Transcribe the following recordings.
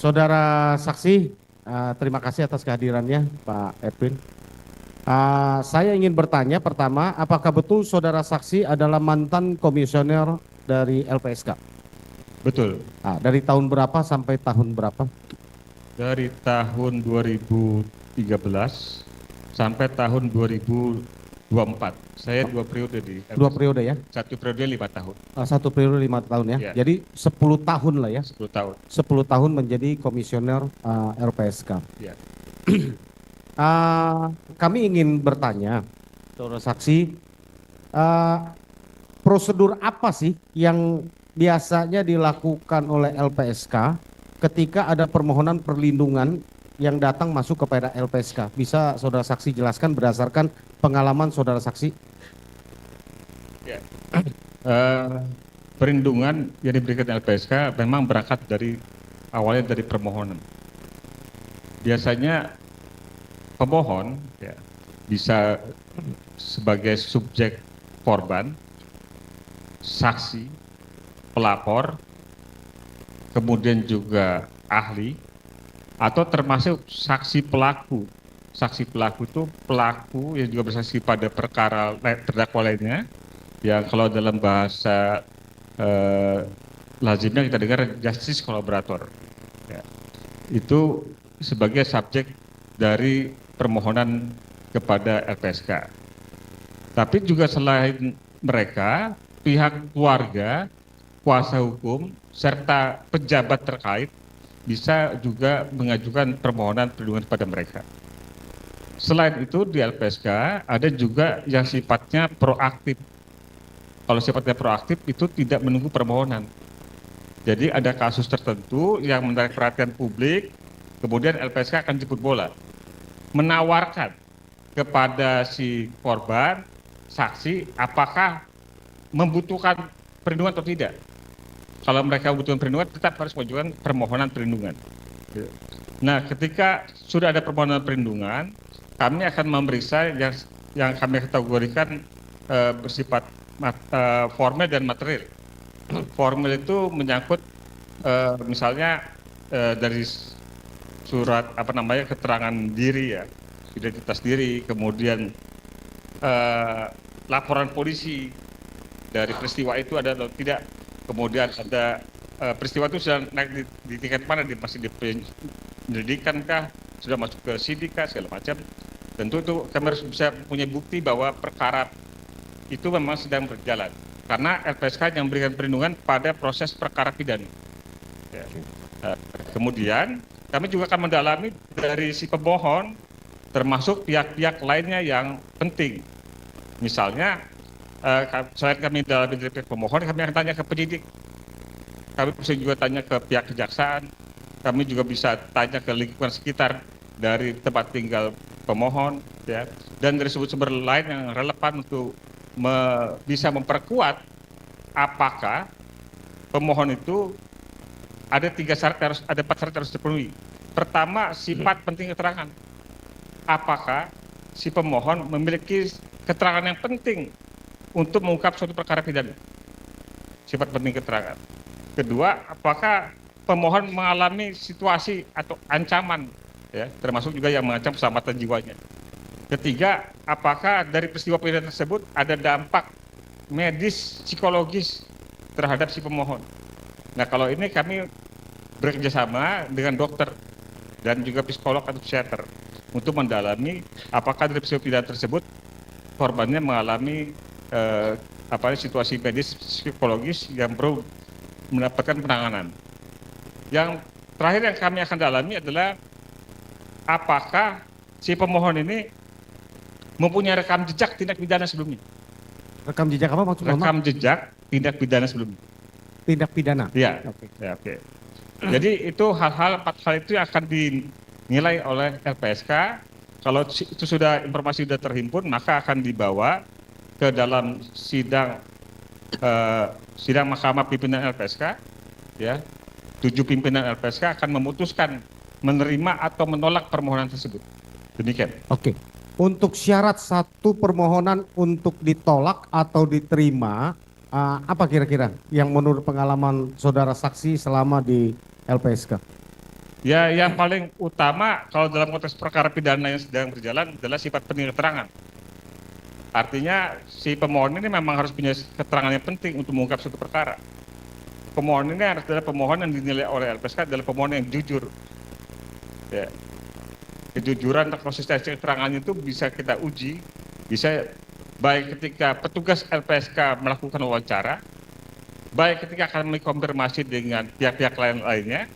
Saudara saksi, terima kasih atas kehadirannya Pak Edwin. Saya ingin bertanya pertama, apakah betul saudara saksi adalah mantan komisioner dari LPSK? Betul. Dari tahun berapa sampai tahun berapa? Dari tahun 2013 sampai tahun 2024. Saya 2 periode di LPSK. 2 periode ya? 1 periode 5 tahun. 1 periode 5 tahun ya? Ya. Jadi 10 tahun lah ya? 10 tahun. 10 tahun menjadi komisioner LPSK. Ya. Kami ingin bertanya, saudara saksi, prosedur apa sih yang biasanya dilakukan oleh LPSK ketika ada permohonan perlindungan yang datang masuk kepada LPSK? Bisa saudara saksi jelaskan berdasarkan pengalaman saudara saksi? Ya. Perlindungan yang diberikan LPSK memang berangkat dari awalnya dari permohonan. Biasanya pemohon ya, bisa sebagai subjek korban, saksi, pelapor, kemudian juga ahli, atau termasuk saksi pelaku. Saksi pelaku itu pelaku yang juga bersaksi pada perkara terdakwa lainnya, yang kalau dalam bahasa lazimnya kita dengar justice collaborator. Ya. Itu sebagai subjek dari permohonan kepada LPSK. Tapi juga selain mereka, pihak keluarga, kuasa hukum, serta pejabat terkait bisa juga mengajukan permohonan perlindungan kepada mereka. Selain itu di LPSK ada juga yang sifatnya proaktif. Kalau sifatnya proaktif itu tidak menunggu permohonan. Jadi ada kasus tertentu yang menarik perhatian publik, kemudian LPSK akan jemput bola, menawarkan kepada si korban, saksi, apakah membutuhkan perlindungan atau tidak. Kalau mereka membutuhkan perlindungan, tetap harus mengajukan permohonan perlindungan. Nah, ketika sudah ada permohonan perlindungan, kami akan memeriksa yang kami kategorikan bersifat formal dan material. Formal itu menyangkut misalnya dari surat keterangan diri ya, identitas diri, kemudian laporan polisi dari peristiwa itu ada atau tidak, kemudian ada peristiwa itu sudah naik di tingkat mana, masih di penyelidikan kah, sudah masuk ke sidik kah, segala macam. Tentu itu kami harus bisa punya bukti bahwa perkara itu memang sedang berjalan, karena LPSK yang memberikan perlindungan pada proses perkara pidana. Ya. Kemudian kami juga akan mendalami dari si pemohon, termasuk pihak-pihak lainnya yang penting. Misalnya, selain kami dalami dari pihak pemohon, kami akan tanya ke penyidik. Kami bisa juga tanya ke pihak kejaksaan. Kami juga bisa tanya ke lingkungan sekitar dari tempat tinggal pemohon, ya, dan dari sumber-sumber lain yang relevan untuk bisa memperkuat apakah pemohon itu ada 4 syarat harus dipenuhi. Pertama, sifat penting keterangan. Apakah si pemohon memiliki keterangan yang penting untuk mengungkap suatu perkara pidana? Sifat penting keterangan. Kedua, apakah pemohon mengalami situasi atau ancaman, ya, termasuk juga yang mengancam keselamatan jiwanya. Ketiga, apakah dari peristiwa pidana tersebut ada dampak medis, psikologis terhadap si pemohon. Nah, kalau ini kami bekerjasama dengan dokter dan juga psikolog atau psikiater untuk mendalami apakah dari peristiwa pidana tersebut korbannya mengalami situasi medis, psikologis yang perlu mendapatkan penanganan. Yang terakhir yang kami akan dalami adalah apakah si pemohon ini mempunyai rekam jejak tindak pidana sebelumnya. Rekam jejak apa maksudnya? Rekam jejak tindak pidana sebelumnya. Tindak pidana? Iya. Oke. Ya, oke. Jadi itu 4 hal itu yang akan dinilai oleh LPSK. Kalau itu informasi sudah terhimpun, maka akan dibawa ke dalam sidang mahkamah pimpinan LPSK. Ya, 7 pimpinan LPSK akan memutuskan menerima atau menolak permohonan tersebut. Demikian. Oke. Untuk syarat satu permohonan untuk ditolak atau diterima, apa kira-kira yang menurut pengalaman saudara saksi selama di LPSK? Ya, yang paling utama kalau dalam konteks perkara pidana yang sedang berjalan adalah sifat penting keterangan. Artinya si pemohon ini memang harus punya keterangan yang penting untuk mengungkap suatu perkara. Pemohon ini adalah pemohon yang dinilai oleh LPSK adalah pemohon yang jujur. Ya. Kejujuran dan konsistensi keterangannya itu bisa kita uji, bisa baik ketika petugas LPSK melakukan wawancara, baik ketika kami konfirmasi dengan pihak-pihak lainnya,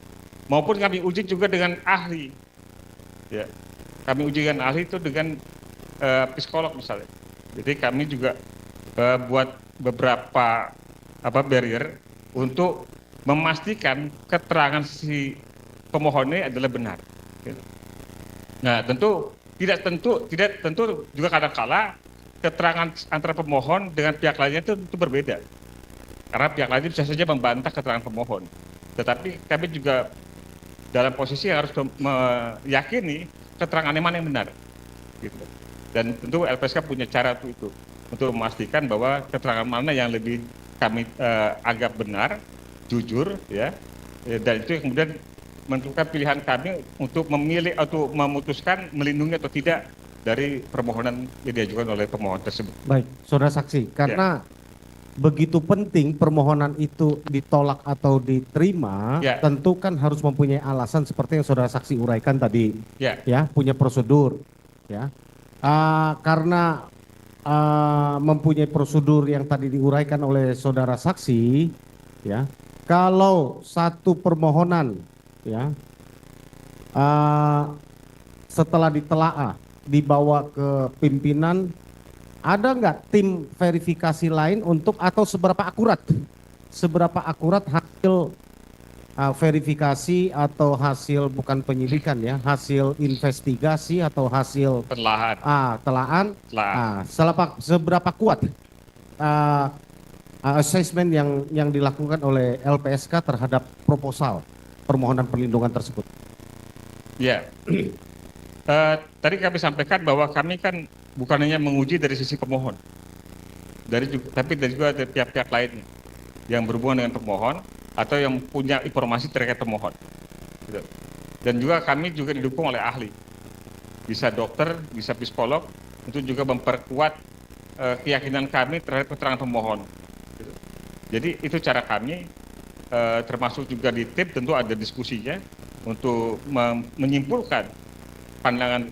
maupun kami uji juga dengan ahli. Ya. Kami uji dengan ahli itu dengan psikolog misalnya. Jadi kami juga buat beberapa barrier untuk memastikan keterangan si pemohon ini adalah benar. Gitu. Nah, tidak tentu juga kadang-kala keterangan antara pemohon dengan pihak lainnya itu berbeda. Karena pihak lainnya bisa saja membantah keterangan pemohon. Tetapi kami juga dalam posisi yang harus meyakini keterangan mana yang benar. Gitu. Dan tentu LPSK punya cara untuk memastikan bahwa keterangan mana yang lebih kami anggap benar, jujur, ya, dan itu yang kemudian menentukan pilihan kami untuk memilih atau memutuskan melindungi atau tidak dari permohonan yang diajukan oleh pemohon tersebut. Baik, saudara saksi, karena begitu penting permohonan itu ditolak atau diterima, tentu kan harus mempunyai alasan seperti yang saudara saksi uraikan tadi, ya, punya prosedur, ya. Karena mempunyai prosedur yang tadi diuraikan oleh saudara saksi, ya, kalau satu permohonan, ya, setelah ditelaah dibawa ke pimpinan, ada nggak tim verifikasi lain untuk atau seberapa akurat hasil verifikasi atau hasil bukan penyidikan, ya, hasil investigasi atau hasil telaan, seberapa kuat assessment yang dilakukan oleh LPSK terhadap proposal permohonan perlindungan tersebut? Ya, tadi kami sampaikan bahwa kami kan bukan hanya menguji dari sisi pemohon, tapi juga dari pihak-pihak lain yang berhubungan dengan pemohon atau yang punya informasi terkait pemohon. Gitu. Dan juga kami juga didukung oleh ahli, bisa dokter, bisa psikolog, untuk juga memperkuat keyakinan kami terhadap keterangan pemohon. Gitu. Jadi itu cara kami, termasuk juga di tim tentu ada diskusinya untuk menyimpulkan pandangan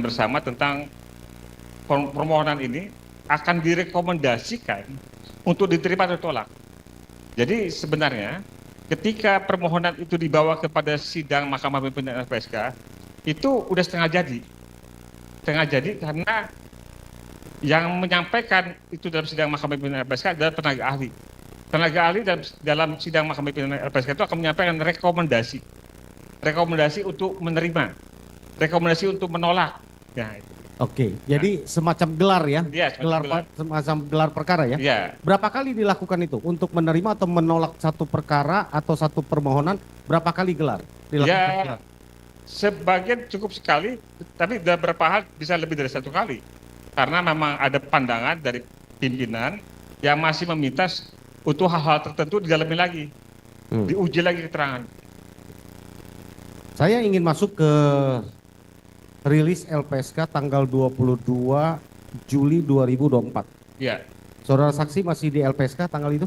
bersama tentang permohonan ini akan direkomendasikan untuk diterima atau tolak. Jadi sebenarnya ketika permohonan itu dibawa kepada sidang Mahkamah Pimpinan LPSK itu udah setengah jadi karena yang menyampaikan itu dalam sidang Mahkamah Pimpinan LPSK adalah tenaga ahli. Tenaga ahli dalam sidang Mahkamah Pimpinan LPSK itu akan menyampaikan rekomendasi untuk menerima, rekomendasi untuk menolak. Ya, itu. Oke, jadi semacam gelar, ya, semacam gelar perkara, ya. Berapa kali dilakukan itu untuk menerima atau menolak satu perkara atau satu permohonan? Berapa kali gelar dilakukan? Ya, sebagian cukup sekali, tapi beberapa hal bisa lebih dari satu kali, karena memang ada pandangan dari pimpinan yang masih meminta untuk hal-hal tertentu didalami lagi, diuji lagi keterangan. Saya ingin masuk ke rilis LPSK tanggal 22 Juli 2024. Ya. Saudara saksi masih di LPSK tanggal itu?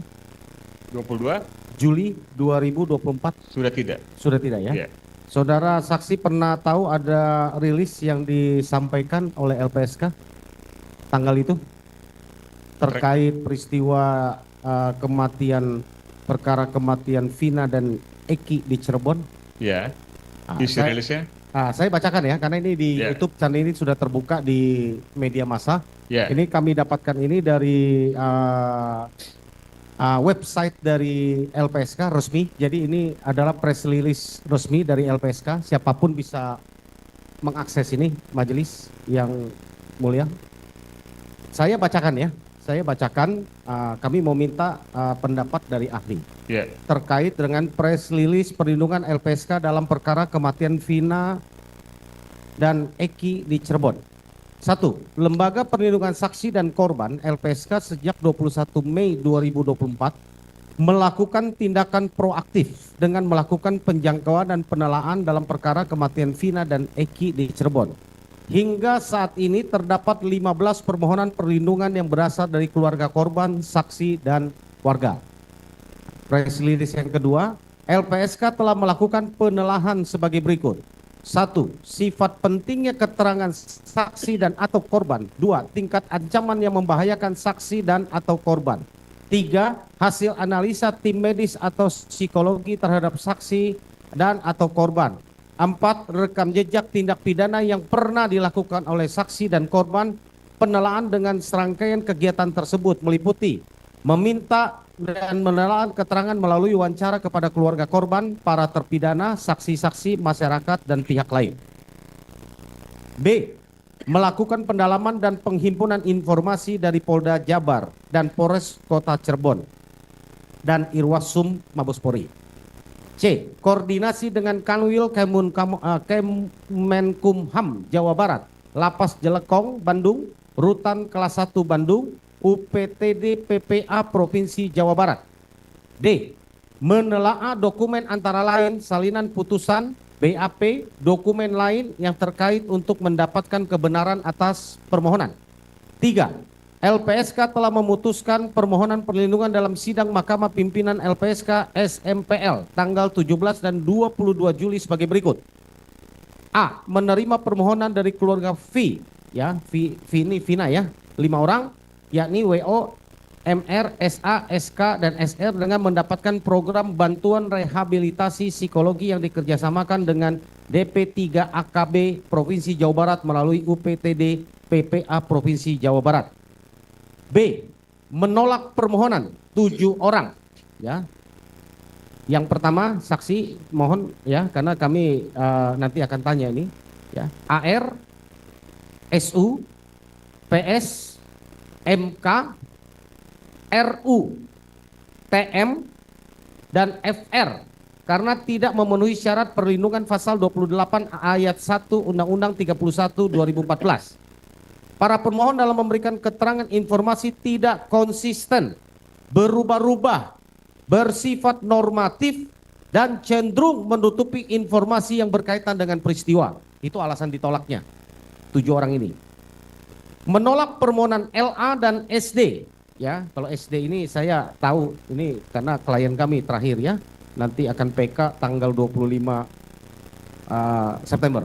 22 Juli 2024? Sudah tidak. Sudah tidak, ya? Ya. Saudara saksi pernah tahu ada rilis yang disampaikan oleh LPSK tanggal itu? Terkait peristiwa perkara kematian Vina dan Eki di Cirebon? Ya. Isi rilisnya? Saya bacakan, ya, karena ini di YouTube channel ini sudah terbuka di media massa. Ini kami dapatkan ini dari website dari LPSK resmi. Jadi ini adalah press release resmi dari LPSK. Siapapun bisa mengakses ini, majelis yang mulia. Saya bacakan, ya. Saya bacakan, kami mau minta pendapat dari ahli terkait dengan press release perlindungan LPSK dalam perkara kematian Vina dan Eki di Cirebon. 1. Lembaga Perlindungan Saksi dan Korban LPSK sejak 21 Mei 2024 melakukan tindakan proaktif dengan melakukan penjangkauan dan penelaan dalam perkara kematian Vina dan Eki di Cirebon. Hingga saat ini terdapat 15 permohonan perlindungan yang berasal dari keluarga korban, saksi, dan warga. Press release yang kedua, LPSK telah melakukan penelahan sebagai berikut. 1. Sifat pentingnya keterangan saksi dan atau korban. 2. Tingkat ancaman yang membahayakan saksi dan atau korban. 3. Hasil analisa tim medis atau psikologi terhadap saksi dan atau korban. 4. Rekam jejak tindak pidana yang pernah dilakukan oleh saksi dan korban. Penelaan dengan serangkaian kegiatan tersebut meliputi meminta dan menelaah keterangan melalui wawancara kepada keluarga korban, para terpidana, saksi-saksi, masyarakat, dan pihak lain. B. Melakukan pendalaman dan penghimpunan informasi dari Polda Jabar dan Polres Kota Cirebon dan Irwasum Mabespori. C. Koordinasi dengan Kanwil Kemenkumham Jawa Barat, Lapas Jelekong Bandung, Rutan Kelas 1 Bandung, UPTD PPA Provinsi Jawa Barat. D. Menelaah dokumen antara lain salinan putusan, BAP, dokumen lain yang terkait untuk mendapatkan kebenaran atas permohonan. 3. LPSK telah memutuskan permohonan perlindungan dalam sidang Mahkamah Pimpinan LPSK SMPL tanggal 17 dan 22 Juli sebagai berikut. A. Menerima permohonan dari keluarga V, ya, Vina ya, 5 orang, yakni WO, MR, SA, SK, dan SR dengan mendapatkan program bantuan rehabilitasi psikologi yang dikerjasamakan dengan DP3 AKB Provinsi Jawa Barat melalui UPTD PPA Provinsi Jawa Barat. B. Menolak permohonan 7 orang. Ya. Yang pertama saksi mohon ya karena kami nanti akan tanya ini. Ya. AR, SU, PS, MK, RU, TM, dan FR karena tidak memenuhi syarat perlindungan pasal 28 ayat 1 Undang-Undang 31 2014. Para pemohon dalam memberikan keterangan informasi tidak konsisten, berubah-ubah, bersifat normatif, dan cenderung menutupi informasi yang berkaitan dengan peristiwa. Itu alasan ditolaknya 7 orang ini. Menolak permohonan LA dan SD. Ya, kalau SD ini saya tahu ini karena klien kami terakhir ya, nanti akan PK tanggal 25 September.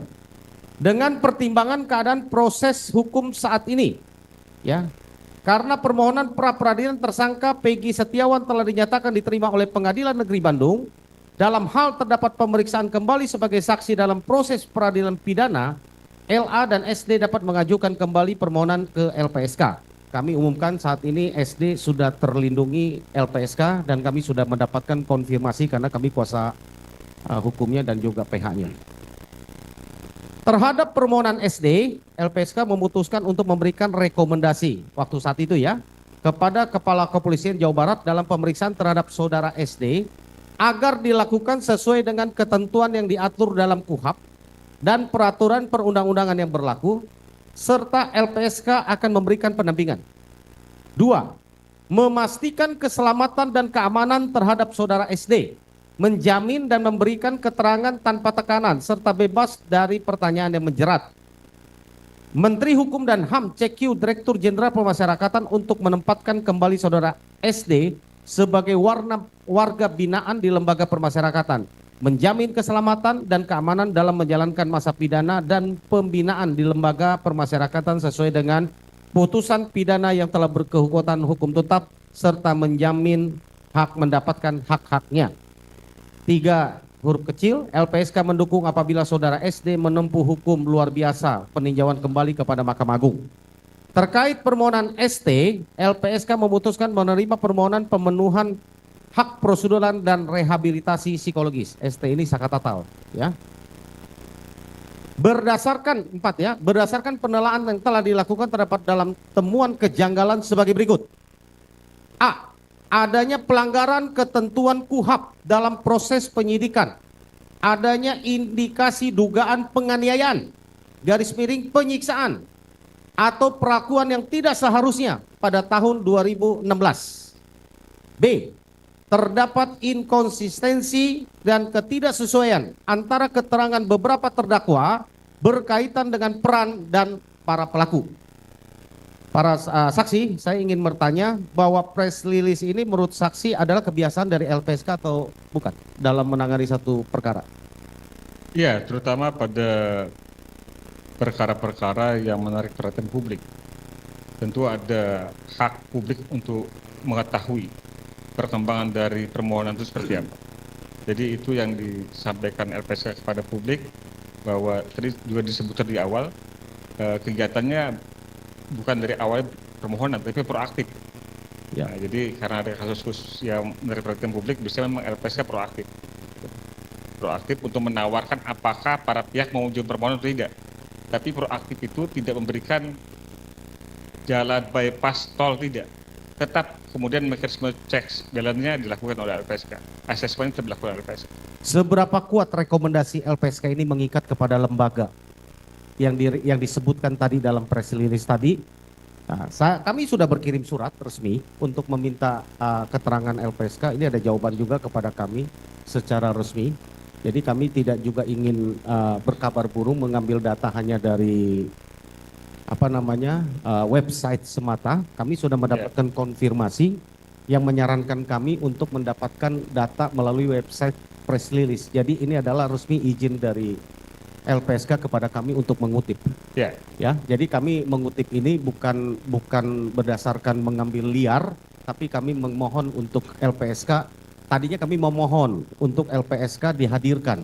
Dengan pertimbangan keadaan proses hukum saat ini, ya, karena permohonan pra peradilan tersangka Peggy Setiawan telah dinyatakan diterima oleh Pengadilan Negeri Bandung, dalam hal terdapat pemeriksaan kembali sebagai saksi dalam proses peradilan pidana, LA dan SD dapat mengajukan kembali permohonan ke LPSK. Kami umumkan saat ini SD sudah terlindungi LPSK dan kami sudah mendapatkan konfirmasi karena kami kuasa hukumnya dan juga PH-nya. Terhadap permohonan SD, LPSK memutuskan untuk memberikan rekomendasi waktu saat itu ya kepada Kepala Kepolisian Jawa Barat dalam pemeriksaan terhadap saudara SD agar dilakukan sesuai dengan ketentuan yang diatur dalam KUHP dan peraturan perundang-undangan yang berlaku, serta LPSK akan memberikan pendampingan. 2. Memastikan keselamatan dan keamanan terhadap saudara SD, menjamin dan memberikan keterangan tanpa tekanan serta bebas dari pertanyaan yang menjerat. Menteri Hukum dan HAM CQ Direktur Jenderal Pemasyarakatan untuk menempatkan kembali saudara SD sebagai warga binaan di lembaga permasyarakatan, menjamin keselamatan dan keamanan dalam menjalankan masa pidana dan pembinaan di lembaga permasyarakatan sesuai dengan putusan pidana yang telah berkekuatan hukum tetap serta menjamin hak mendapatkan hak-haknya. 3 huruf kecil, LPSK mendukung apabila saudara SD menempuh hukum luar biasa peninjauan kembali kepada Mahkamah Agung. Terkait permohonan ST, LPSK memutuskan menerima permohonan pemenuhan hak prosedural dan rehabilitasi psikologis. ST ini Sakatatal ya. Berdasarkan berdasarkan penelaan yang telah dilakukan terdapat dalam temuan kejanggalan sebagai berikut. A. Adanya pelanggaran ketentuan KUHP dalam proses penyidikan. Adanya indikasi dugaan penganiayaan, garis miring penyiksaan, atau perlakuan yang tidak seharusnya pada tahun 2016. B. terdapat inkonsistensi dan ketidaksesuaian antara keterangan beberapa terdakwa berkaitan dengan peran dan para pelaku. Para saksi, saya ingin bertanya bahwa press release ini menurut saksi adalah kebiasaan dari LPSK atau bukan dalam menangani satu perkara? Ya, terutama pada perkara-perkara yang menarik perhatian publik. Tentu ada hak publik untuk mengetahui perkembangan dari permohonan itu seperti apa. Jadi itu yang disampaikan LPSK kepada publik, bahwa tadi juga disebutkan di awal, kegiatannya bukan dari awal permohonan, tapi proaktif. Ya. Nah, jadi karena ada kasus khusus yang menarik perhatian publik, bisa memang LPSK proaktif. Proaktif untuk menawarkan apakah para pihak mau mengajukan permohonan atau tidak. Tapi proaktif itu tidak memberikan jalan bypass tol, tidak. Tetap kemudian mekanisme cek jalannya dilakukan oleh LPSK. Asesmen itu dilakukan oleh LPSK. Seberapa kuat rekomendasi LPSK ini mengikat kepada lembaga yang disebutkan tadi dalam press release tadi? Nah, kami sudah berkirim surat resmi untuk meminta keterangan LPSK. Ini ada jawaban juga kepada kami secara resmi. Jadi kami tidak juga ingin berkabar burung mengambil data hanya dari website semata. Kami sudah mendapatkan konfirmasi yang menyarankan kami untuk mendapatkan data melalui website press release. Jadi ini adalah resmi izin dari LPSK kepada kami untuk mengutip. Ya. Ya, jadi kami mengutip ini bukan berdasarkan mengambil liar, tapi kami memohon untuk LPSK. Tadinya kami memohon untuk LPSK dihadirkan.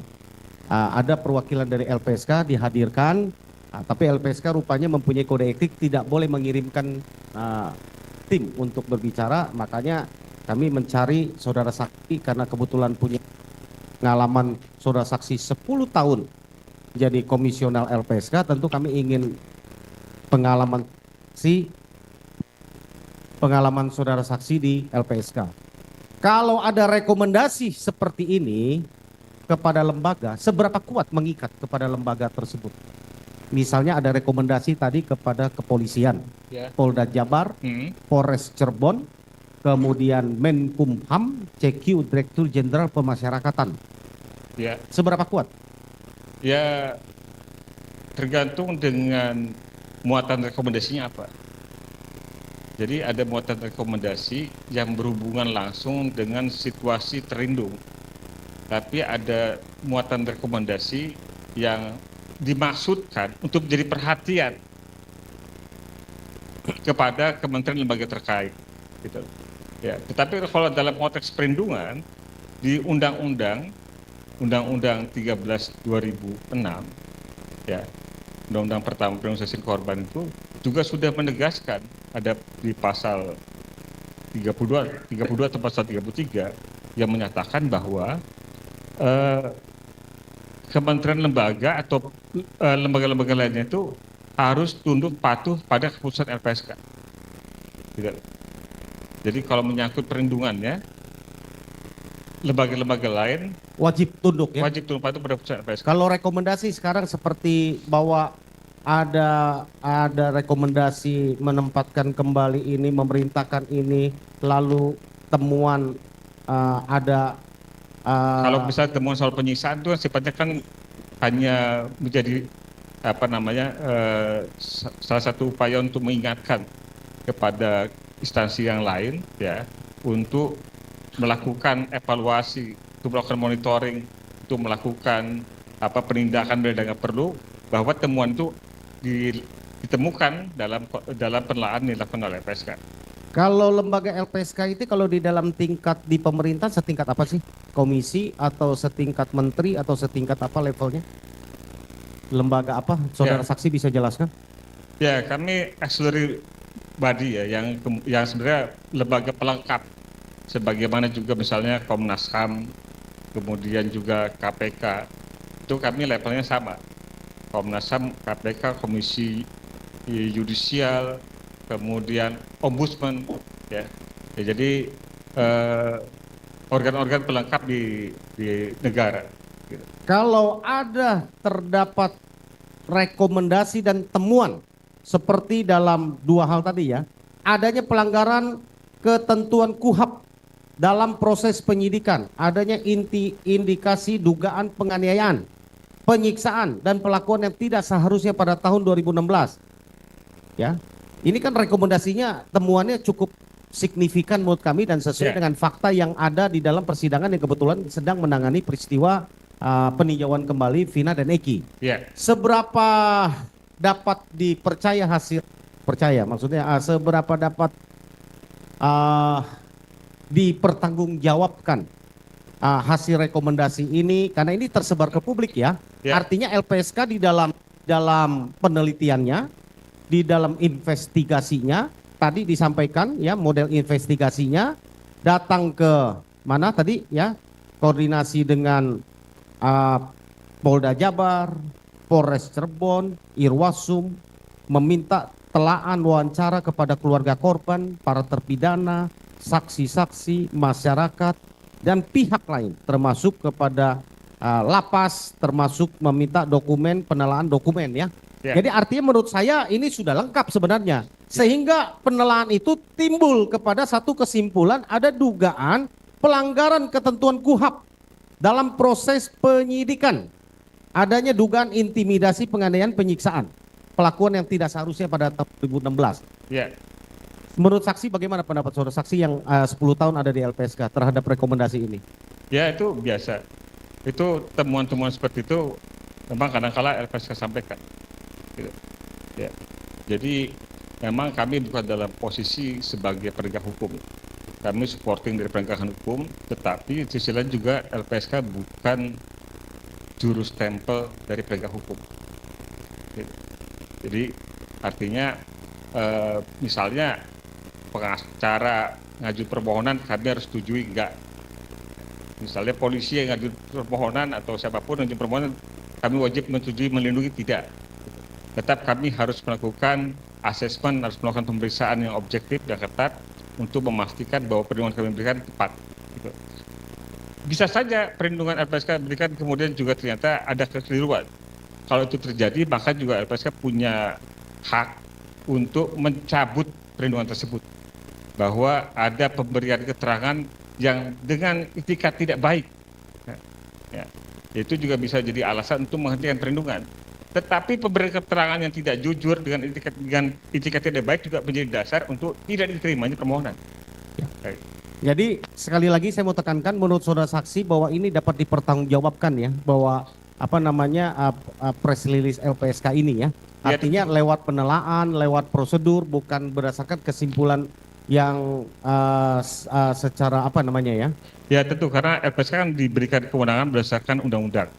Ada perwakilan dari LPSK dihadirkan. Tapi LPSK rupanya mempunyai kode etik, tidak boleh mengirimkan tim untuk berbicara. Makanya kami mencari saudara saksi karena kebetulan punya pengalaman saudara saksi 10 tahun jadi komisional LPSK. Tentu kami ingin pengalaman saudara saksi di LPSK. Kalau ada rekomendasi seperti ini kepada lembaga, seberapa kuat mengikat kepada lembaga tersebut? Misalnya ada rekomendasi tadi kepada kepolisian, Polda Jabar, Polres Cirebon, kemudian Menkumham, CQ, Direktur Jenderal Pemasyarakatan. Ya. Seberapa kuat? Ya, tergantung dengan muatan rekomendasinya apa. Jadi ada muatan rekomendasi yang berhubungan langsung dengan situasi terlindung. Tapi ada muatan rekomendasi yang dimaksudkan untuk menjadi perhatian kepada kementerian lembaga terkait, gitu. Ya, tetapi kalau dalam konteks perlindungan di Undang-Undang 13/2006, ya, Undang-Undang pertama perlindungan saksi korban itu juga sudah menegaskan, ada di pasal 32 atau pasal 33 yang menyatakan bahwa kementerian lembaga atau lembaga-lembaga lainnya itu harus tunduk patuh pada keputusan LPSK. Tidak. Jadi kalau menyangkut perlindungannya, lembaga-lembaga lain wajib tunduk ya. Wajib tunduk patuh pada keputusan LPSK. Kalau rekomendasi sekarang seperti bahwa ada rekomendasi menempatkan kembali ini, memerintahkan ini, lalu temuan kalau misalnya temuan soal penyiksaan itu sifatnya kan hanya menjadi salah satu upaya untuk mengingatkan kepada instansi yang lain, ya, untuk melakukan evaluasi, untuk melakukan monitoring, untuk melakukan penindakan bila nggak perlu, bahwa temuan itu ditemukan dalam penelaahan yang dilakukan oleh LPSK. Kalau lembaga LPSK itu kalau di dalam tingkat di pemerintahan setingkat apa sih? Komisi atau setingkat menteri atau setingkat apa levelnya? Lembaga apa? Saudara saksi bisa jelaskan? Ya, kami auxiliary body ya, yang sebenarnya lembaga pelengkap, sebagaimana juga misalnya Komnas HAM, kemudian juga KPK, itu kami levelnya sama. Komnas HAM, KPK, Komisi Yudisial, kemudian Ombudsman, ya. Jadi organ-organ pelengkap di negara. Gitu. Kalau ada terdapat rekomendasi dan temuan seperti dalam dua hal tadi ya, adanya pelanggaran ketentuan KUHAP dalam proses penyidikan adanya indikasi dugaan penganiayaan, penyiksaan dan pelakuan yang tidak seharusnya pada tahun 2016. Ya. Ini kan rekomendasinya temuannya cukup signifikan menurut kami dan sesuai Ya. dengan fakta yang ada di dalam persidangan yang kebetulan sedang menangani peristiwa peninjauan kembali Vina dan Eki. Ya. Seberapa dapat dipercaya maksudnya seberapa dapat dipertanggungjawabkan hasil rekomendasi ini karena ini tersebar ke publik ya. Ya. Artinya LPSK di dalam penelitiannya, di dalam investigasinya tadi disampaikan ya, model investigasinya datang ke mana tadi ya, koordinasi dengan Polda Jabar, Polres Cirebon, Irwasum, meminta telaan wawancara kepada keluarga korban, para terpidana, saksi-saksi, masyarakat, dan pihak lain, termasuk kepada lapas, termasuk meminta dokumen, penelaan dokumen ya. Ya. Jadi artinya menurut saya ini sudah lengkap sebenarnya. Sehingga penelaan itu timbul kepada satu kesimpulan ada dugaan pelanggaran ketentuan KUHAP dalam proses penyidikan. Adanya dugaan intimidasi, penganiayaan, penyiksaan, pelakuan yang tidak seharusnya pada tahun 2016. Ya. Menurut saksi bagaimana pendapat saudara saksi yang 10 tahun ada di LPSK terhadap rekomendasi ini? Ya, itu biasa. Itu temuan-temuan seperti itu memang kadang-kala LPSK sampaikan. Gitu. Ya. Jadi memang kami bukan dalam posisi sebagai penegak hukum. Kami supporting dari penegakan hukum, tetapi di sisi lain juga LPSK bukan juru stempel dari penegak hukum. Gitu. Jadi artinya misalnya pengacara ngaju permohonan kami harus setujui enggak. Misalnya polisi yang ngaju permohonan atau siapapun ngaju permohonan kami wajib menyetujui, melindungi, tidak. Tetap kami harus melakukan asesmen, harus melakukan pemeriksaan yang objektif dan ketat untuk memastikan bahwa perlindungan kami berikan tepat. Gitu. Bisa saja perlindungan LPSK berikan kemudian juga ternyata ada kekeliruan. Kalau itu terjadi maka juga LPSK punya hak untuk mencabut perlindungan tersebut. Bahwa ada pemberian keterangan yang dengan itikat tidak baik. Ya. Itu juga bisa jadi alasan untuk menghentikan perlindungan. Tetapi pemberian keterangan yang tidak jujur dengan itikat tidak baik juga menjadi dasar untuk tidak diterimanya permohonan. Ya. Jadi sekali lagi saya mau tekankan menurut saudara saksi bahwa ini dapat dipertanggungjawabkan ya, bahwa press release LPSK ini ya. Artinya lewat penelaan, lewat prosedur, bukan berdasarkan kesimpulan yang secara ya. Ya tentu, karena LPSK kan diberikan kewenangan berdasarkan undang-undang.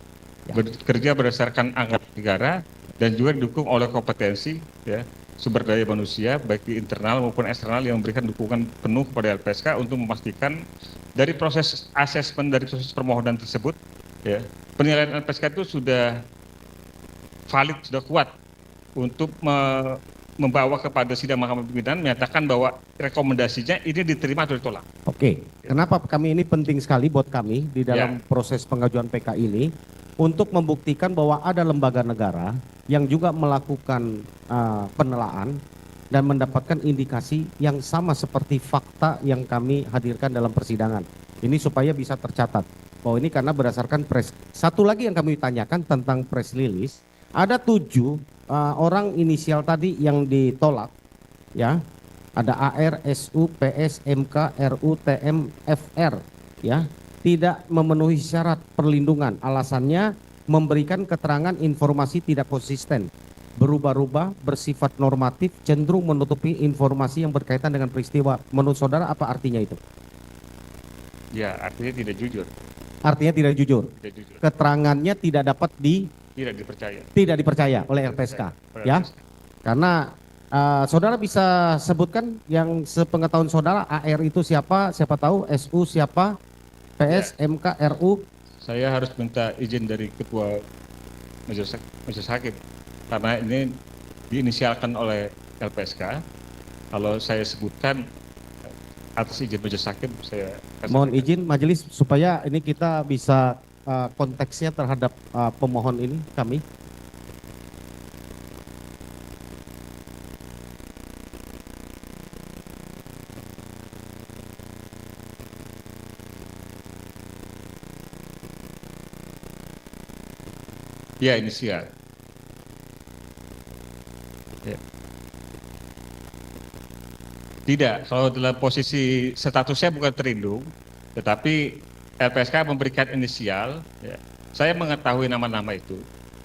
Bekerja berdasarkan anggaran negara dan juga didukung oleh kompetensi ya, sumber daya manusia baik di internal maupun eksternal yang memberikan dukungan penuh kepada LPSK untuk memastikan dari proses asesmen, dari proses permohonan tersebut ya, penilaian LPSK itu sudah valid, sudah kuat untuk membawa kepada sidang Mahkamah Pimpinan menyatakan bahwa rekomendasinya ini diterima atau ditolak. Oke, kenapa kami ini penting sekali buat kami di dalam proses pengajuan PK ini untuk membuktikan bahwa ada lembaga negara yang juga melakukan penelaan dan mendapatkan indikasi yang sama seperti fakta yang kami hadirkan dalam persidangan. Ini supaya bisa tercatat bahwa ini karena berdasarkan Satu lagi yang kami tanyakan tentang press release, ada 7 orang inisial tadi yang ditolak ya. Ada AR, SU, PS, MK, RU, TM, FR ya. Tidak memenuhi syarat perlindungan, alasannya memberikan keterangan informasi tidak konsisten, berubah-ubah, bersifat normatif, cenderung menutupi informasi yang berkaitan dengan peristiwa. Menurut saudara apa artinya itu? Ya, artinya tidak jujur. Artinya tidak jujur. Tidak jujur. Keterangannya tidak dapat tidak dipercaya oleh LPSK ya. Karena saudara bisa sebutkan yang sepengetahuan saudara AR itu siapa tahu, SU siapa, PS, ya. MK, RU. Saya harus minta izin dari Ketua Majelis Hakim karena ini diinisialkan oleh LPSK. Kalau saya sebutkan atas izin Majelis Hakim, saya mohon izin majelis supaya ini kita bisa konteksnya terhadap pemohon ini kami. Ya, inisial. Ya. Tidak, kalau dalam posisi statusnya bukan terlindung, tetapi LPSK memberikan inisial. Ya. Saya mengetahui nama-nama itu,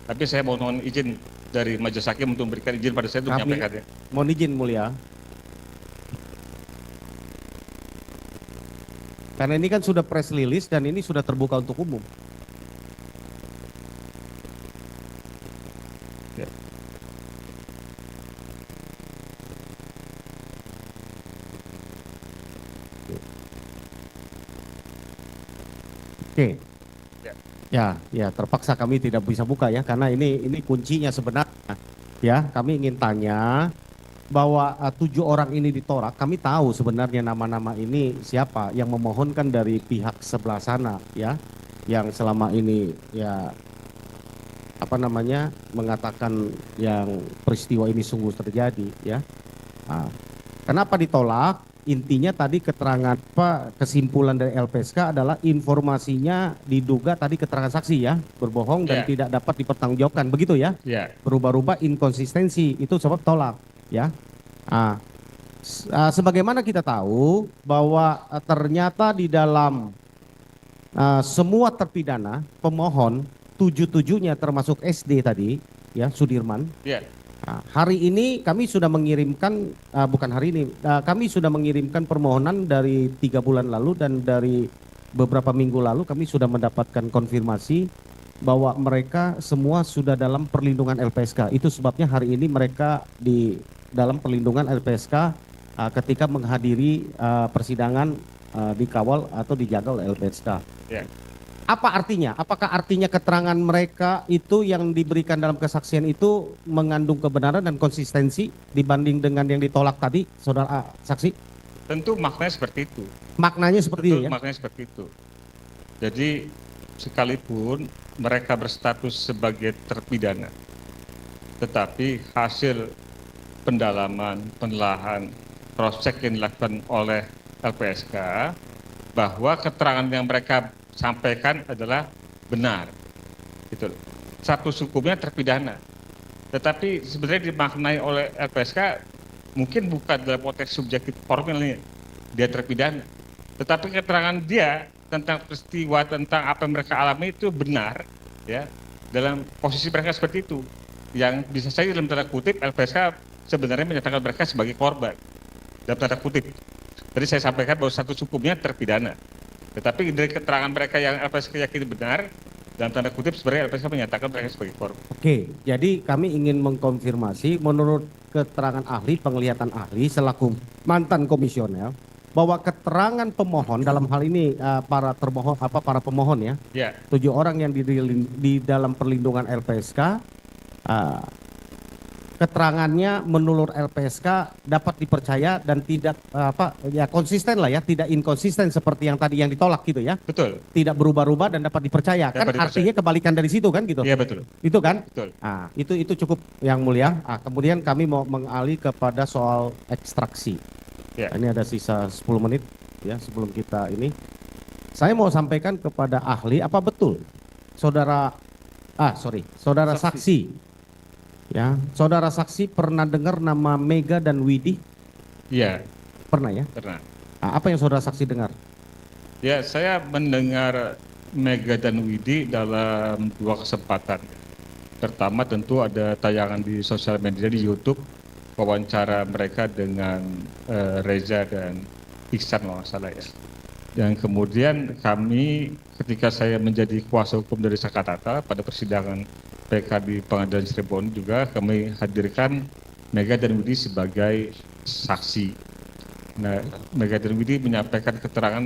tapi saya mohon izin dari majelis hakim untuk memberikan izin pada saya untuk Kami menyampaikannya. mohon izin mulia. Karena ini kan sudah press release dan ini sudah terbuka untuk umum. Ya. Oke. Ya. Ya, terpaksa kami tidak bisa buka ya karena ini kuncinya sebenarnya. Ya, kami ingin tanya bahwa 7 orang ini ditolak, kami tahu sebenarnya nama-nama ini siapa yang memohonkan dari pihak sebelah sana ya, yang selama ini ya apa namanya mengatakan yang peristiwa ini sungguh terjadi ya. Nah, kenapa ditolak? Intinya tadi keterangan kesimpulan dari LPSK adalah informasinya diduga tadi keterangan saksi ya berbohong dan Ya. tidak dapat dipertanggungjawabkan begitu ya, Ya, berubah-ubah inkonsistensi itu sebab tolak ya. Sebagaimana kita tahu bahwa ternyata di dalam semua terpidana pemohon 7-7-nya termasuk SD tadi ya Sudirman. ya, Hari ini kami sudah mengirimkan, bukan hari ini, kami sudah mengirimkan permohonan dari 3 bulan lalu dan dari beberapa minggu lalu kami sudah mendapatkan konfirmasi bahwa mereka semua sudah dalam perlindungan LPSK. Itu sebabnya hari ini mereka di dalam perlindungan LPSK ketika menghadiri persidangan dikawal atau dijaga oleh LPSK. ya. Apa artinya? Apakah artinya keterangan mereka itu yang diberikan dalam kesaksian itu mengandung kebenaran dan konsistensi dibanding dengan yang ditolak tadi, saudara saksi? Tentu maknanya seperti itu. Maknanya seperti Betul, ini ya? maknanya seperti itu. Jadi sekalipun mereka berstatus sebagai terpidana, tetapi hasil pendalaman, penelaahan, cross check yang dilakukan oleh LPSK bahwa keterangan yang mereka sampaikan adalah benar. Gitu. Status hukumnya terpidana. Tetapi sebenarnya dimaknai oleh LPSK mungkin bukan dalam konteks subjektif formalnya dia terpidana. Tetapi keterangan dia tentang peristiwa, tentang apa yang mereka alami itu benar, ya, dalam posisi mereka seperti itu. Yang bisa saja dalam tanda kutip LPSK sebenarnya menyatakan mereka sebagai korban, dalam tanda kutip. Tadi saya sampaikan bahwa status hukumnya terpidana. Tetapi dari keterangan mereka yang LPSK yakini benar, dalam tanda kutip sebenarnya LPSK menyatakan mereka sebagai korban. Oke, jadi kami ingin mengkonfirmasi menurut keterangan ahli, penglihatan ahli selaku mantan komisioner bahwa keterangan pemohon dalam hal ini para pemohon ya, Ya, 7 orang yang di dalam perlindungan LPSK, keterangannya menurut LPSK dapat dipercaya dan tidak konsisten lah ya, tidak inkonsisten seperti yang tadi yang ditolak gitu ya, betul. tidak berubah-ubah dan dapat dipercaya. Kan Dapat dipercaya. artinya kebalikan dari situ kan gitu. Iya, betul. Itu kan? Betul. Itu cukup yang mulia. Kemudian kami mau mengalih kepada soal ekstraksi. Ya. Ini ada sisa 10 menit ya sebelum kita ini. Saya mau sampaikan kepada ahli, apa betul saudara saksi. Ya, saudara saksi pernah dengar nama Mega dan Widi? Iya, Pernah ya? pernah. Apa yang saudara saksi dengar? Ya, saya mendengar Mega dan Widi dalam 2 kesempatan. Pertama tentu ada tayangan di sosial media di YouTube, wawancara mereka dengan Reza dan Iksan kalau nggak salah ya. Dan kemudian kami ketika saya menjadi kuasa hukum dari Sakatata pada persidangan PK di Pengadilan Cirebon juga kami hadirkan Mega dan Widi sebagai saksi. Nah, Mega dan Widi menyampaikan keterangan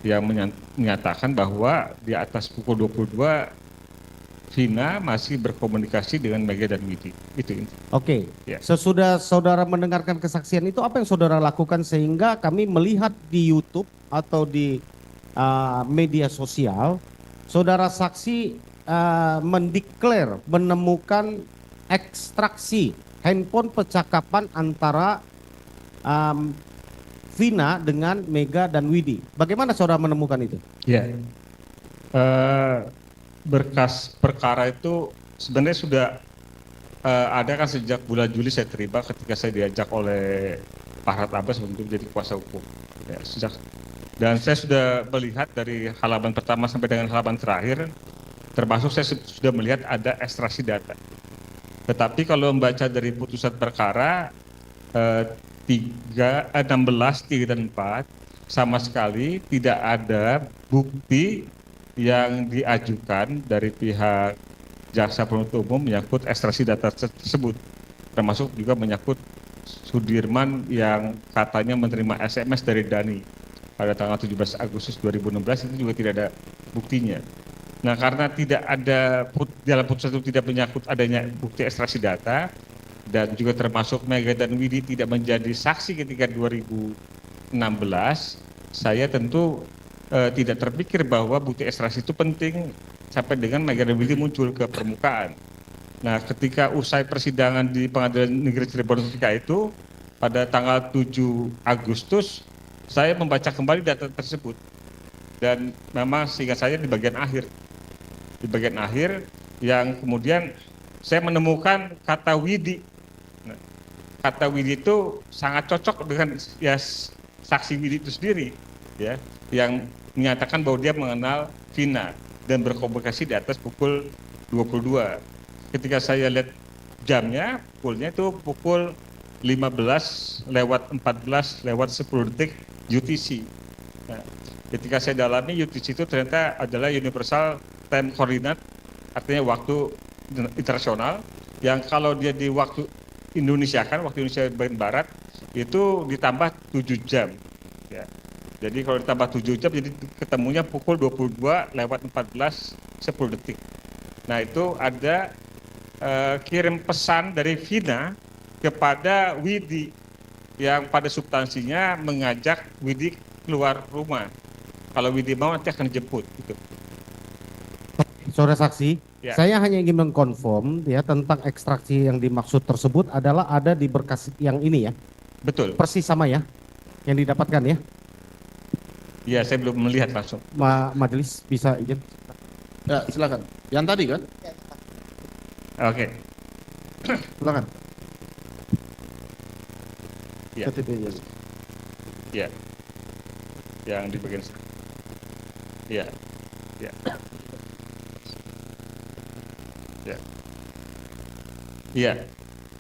yang menyatakan bahwa di atas pukul 22 Vina masih berkomunikasi dengan Mega dan Widi. Itu. Oke. Ya. Sesudah saudara mendengarkan kesaksian itu, apa yang saudara lakukan sehingga kami melihat di YouTube atau di media sosial, saudara saksi mendeklar menemukan ekstraksi handphone percakapan antara Vina dengan Mega dan Widi. Bagaimana saudara menemukan itu? Ya. Berkas perkara itu sebenarnya sudah ada kan sejak bulan Juli saya terima ketika saya diajak oleh Pak Harhat Abbas untuk jadi kuasa hukum. Ya, dan saya sudah melihat dari halaman pertama sampai dengan halaman terakhir, termasuk saya sudah melihat ada ekstraksi data. Tetapi kalau membaca dari putusan perkara 16, 3 dan 4, sama sekali tidak ada bukti yang diajukan dari pihak jaksa penuntut umum menyangkut ekstraksi data tersebut, termasuk juga menyangkut Sudirman yang katanya menerima SMS dari Dani pada tanggal 17 Agustus 2016, itu juga tidak ada buktinya. Nah, karena tidak ada dalam putusan itu tidak menyangkut adanya bukti ekstraksi data, dan juga termasuk Mega dan Widi tidak menjadi saksi ketika 2016, saya tentu tidak terpikir bahwa bukti ekstraksi itu penting sampai dengan Mega dan Widi muncul ke permukaan. Nah, ketika usai persidangan di Pengadilan Negeri Cirebon ketika itu, pada tanggal 7 Agustus, saya membaca kembali data tersebut. Dan memang seingat saya di bagian akhir. Di bagian akhir yang kemudian saya menemukan kata Widi. Nah, kata Widi itu sangat cocok dengan ya, saksi Widi itu sendiri, ya, yang menyatakan bahwa dia mengenal Vina dan berkomunikasi di atas pukul 22. Ketika saya lihat jamnya, pukulnya itu pukul 15:14:10 UTC. Nah, ketika saya dalami UTC itu ternyata adalah Universal Time Coordinate, artinya waktu internasional, yang kalau dia di waktu Indonesia kan, waktu Indonesia bagian barat, itu ditambah 7 jam. Ya. Jadi kalau ditambah 7 jam, jadi ketemunya pukul 22:14:10. Nah, itu ada kirim pesan dari Vina kepada Widi yang pada substansinya mengajak Widi keluar rumah. Kalau Widi mau nanti akan dijemput. Gitu. Saudara saksi, Ya. saya hanya ingin mengkonfirm ya tentang ekstraksi yang dimaksud tersebut adalah ada di berkas yang ini ya. Betul. Persis sama ya yang didapatkan ya. Ya, saya belum melihat langsung. Majelis bisa izin. Ya, silakan. Yang tadi kan? Oke. Silakan. Ya. KTP -nya. Ya. Yang di bagian ya. Ya. Ya. Iya,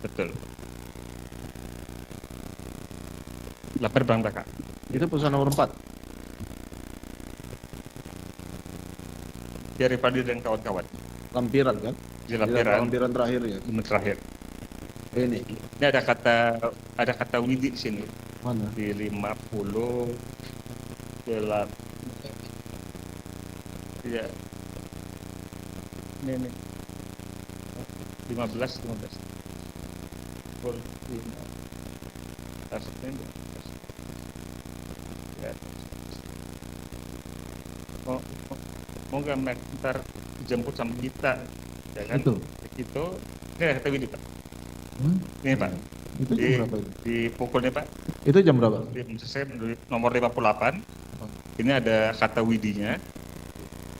betul. Lapor Bang Baka. Itu putusan nomor 4. Ya, Rifadi dan kawan-kawan. Lampiran kan? Di lampiran Lampiran terakhir ya. terakhir. Ini. Ini ada kata Widi di sini. Mana? Di 50 gelap. Iya. Ini. 15. Full 5. Ya. Mau nggak ntar dijemput sama kita, ya kan? Itu. Itu. Ini kata Widi, Pak. Ini, Pak. Itu jam berapa itu? Di pukulnya, Pak. Itu jam berapa? Saya nomor 58. Ini ada kata Widinya.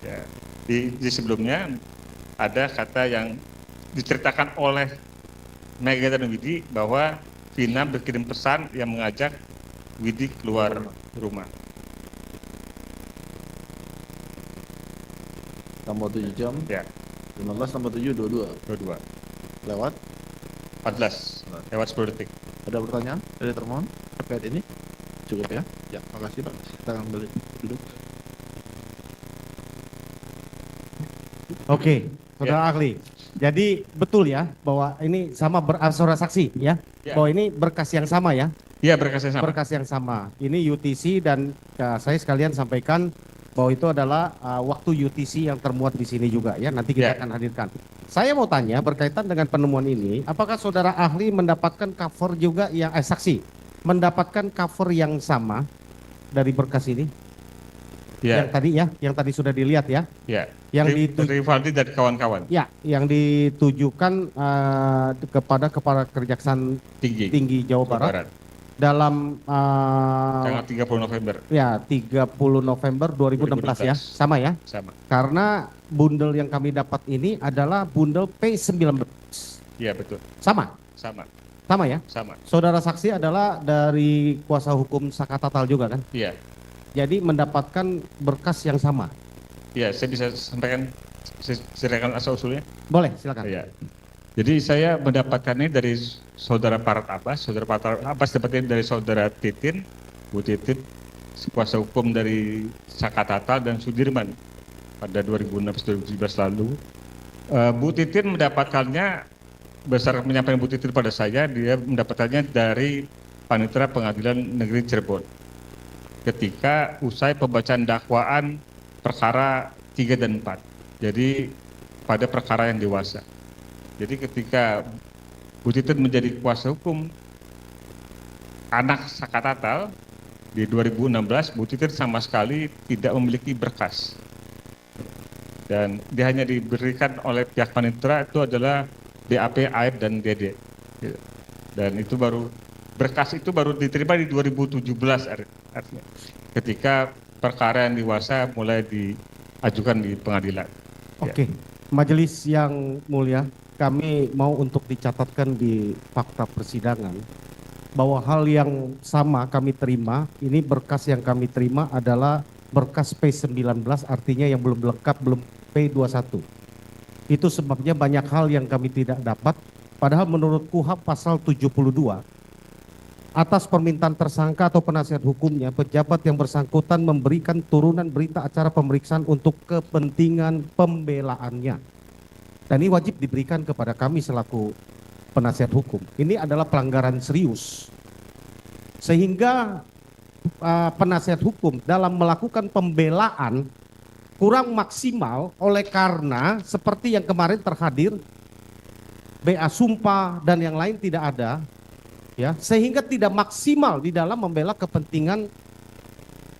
Ya. Di sebelumnya ada kata yang diceritakan oleh Mega dan Widi bahwa Vina berkirim pesan yang mengajak Widi keluar rumah. Tambah 7 jam. Ya, 15 tambah 7 22. 22. Lewat. 14. Lewat 10 detik. Ada pertanyaan dari termohon terkait ini? Cukup ya? Ya, makasih Pak. Kita kembali duduk. Oke, saudara ahli. Jadi betul ya bahwa ini sama saudara saksi ya, Ya. bahwa ini berkas yang sama ya, Iya, berkasnya sama. berkas yang sama. Ini UTC dan ya, saya sekalian sampaikan bahwa itu adalah waktu UTC yang termuat di sini juga ya. Nanti kita Ya. akan hadirkan. Saya mau tanya berkaitan dengan penemuan ini, apakah saudara ahli mendapatkan cover juga yang saksi mendapatkan cover yang sama dari berkas ini? Yang Ya, tadi ya, yang tadi sudah dilihat ya. ya. Yang Rivaldi dan kawan-kawan Ya, yang ditujukan kepada Kejaksaan tinggi Tinggi Jawa Barat. dalam tanggal 30 November ya 30 November 2016 ya, 2016. sama ya. sama. Karena bundel yang kami dapat ini adalah bundel P19. Iya betul, Sama, sama, sama ya. sama. Saudara saksi adalah dari kuasa hukum Sakatatal juga kan? Iya, Jadi mendapatkan berkas yang sama. iya. Saya bisa sampaikan silakan asal usulnya. Boleh, silakan. Iya. Jadi saya mendapatkannya dari saudara Parat Abbas, saudara Parat Abbas dapatnya dari saudara Titin, Bu Titin, kuasa hukum dari Sakatatal dan Sudirman pada 2016-2017 lalu. Bu Titin mendapatkannya berdasarkan penyampaian Bu Titin pada saya, dia mendapatkannya dari Panitera Pengadilan Negeri Cirebon. Ketika usai pembacaan dakwaan perkara 3 dan 4. Jadi pada perkara yang dewasa. Jadi ketika Bu Titin menjadi kuasa hukum anak Sakatatal di 2016, Bu Titin sama sekali tidak memiliki berkas. Dan dia hanya diberikan oleh pihak panitera itu adalah BAP, AIP, dan DD. Dan itu baru berkas itu baru diterima di 2017 artinya. Ketika perkara yang dewasa mulai diajukan di pengadilan. Oke, majelis yang mulia, kami mau untuk dicatatkan di fakta persidangan bahwa hal yang sama kami terima, ini berkas yang kami terima adalah berkas P19 artinya yang belum lengkap, belum P21. Itu sebabnya banyak hal yang kami tidak dapat, padahal menurut KUHP pasal 72, atas permintaan tersangka atau penasihat hukumnya, pejabat yang bersangkutan memberikan turunan berita acara pemeriksaan untuk kepentingan pembelaannya. Dan ini wajib diberikan kepada kami selaku penasihat hukum. Ini adalah pelanggaran serius. Sehingga penasihat hukum dalam melakukan pembelaan kurang maksimal oleh karena seperti yang kemarin terhadir, BA sumpah dan yang lain tidak ada. Ya, sehingga tidak maksimal di dalam membela kepentingan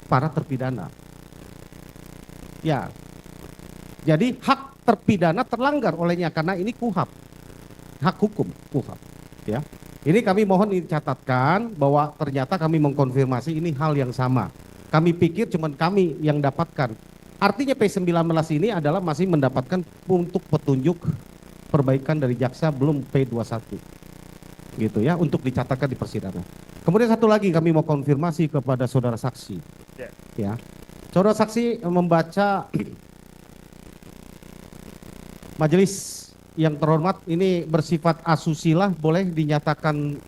para terpidana. Ya, jadi hak terpidana terlanggar olehnya karena ini KUHP, hak hukum KUHP. Ya, ini kami mohon dicatatkan bahwa ternyata kami mengkonfirmasi ini hal yang sama. Kami pikir cuma kami yang dapatkan. Artinya P19 ini adalah masih mendapatkan untuk petunjuk perbaikan dari jaksa belum P21. Gitu ya, untuk dicatatkan di persidangan. Kemudian satu lagi kami mau konfirmasi kepada saudara saksi. Ya, saudara saksi membaca majelis yang terhormat ini bersifat asusila, boleh dinyatakan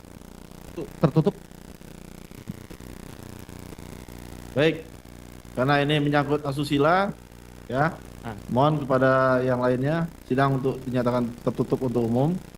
tertutup. Baik, karena ini menyangkut asusila, ya, mohon kepada yang lainnya sidang untuk dinyatakan tertutup untuk umum.